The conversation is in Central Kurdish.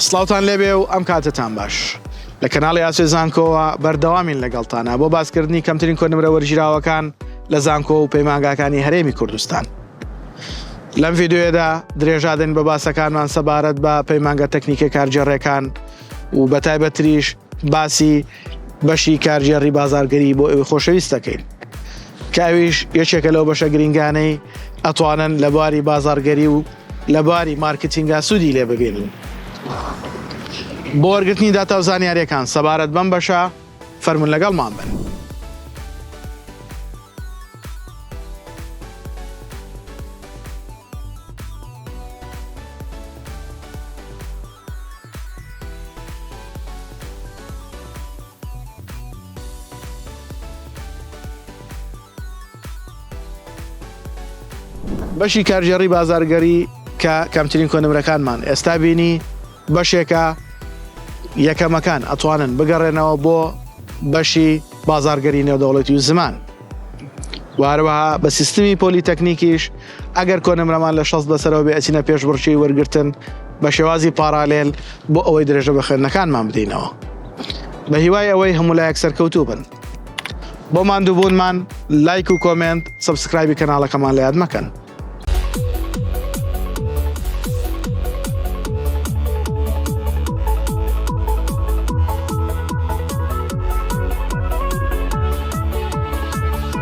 سڵاوتان لێبێ و ئەم کاتتان باش لە کەناڵی ئاسوێ زانکۆوە بەردەوامین لەگەڵتانە بۆ باسکردنی کەمترین کۆنمرە وەرگیراوەکان لە زانکۆ و پەیمانگاکانی هەرێمی کوردستان. لەم ڤیددیۆیەدا درێژادن بە باسەکانمان سەبارەت بە پەیمانگە تەکنیکە کارجێڕەکان و بە تایبەتریش باسی بەشی کارجێڕی بازارگەری بۆ ئێوە خۆشەویست دەکەین کاویش یەکێکە لەو بەشە گرنگانەی ئەتوانن لە بواری بازارگەری و لە بواری مارکتینگا سوودی لێ بگرن. بۆ وەرگرتنی داتا و زانیاریەکان سەبارەت بەم بەشە فەرمون لەگەڵمان بن. بەشی کارژێڕی بازارگەری کە کەمترین کۆنمرەکانمان ئێستا بینی بەشێکە یەکەمەکان ئەتوانن بگەڕێنەوە بۆ بەشی بازارگەری نێودەوڵەتی و زمان. واروەها بە سیستمی پۆلیتەکنیکیش ئەگەر کۆنمرەمان لە 60 بەسەرەوە بێ ئەچینە پێش بڕچەی وەرگرتن بە شێوازی پارالێل بۆ ئەوەی درێژە بە خوێندنەکانمان بدەینەوە. بە هیوای ئەوەی هەموو لایەک سەرکەوتوو بن. بۆ ماندووبوونمان لایک و کۆمنت سەبسکرایبی کەناڵەکەمان لە یاد مەکەن.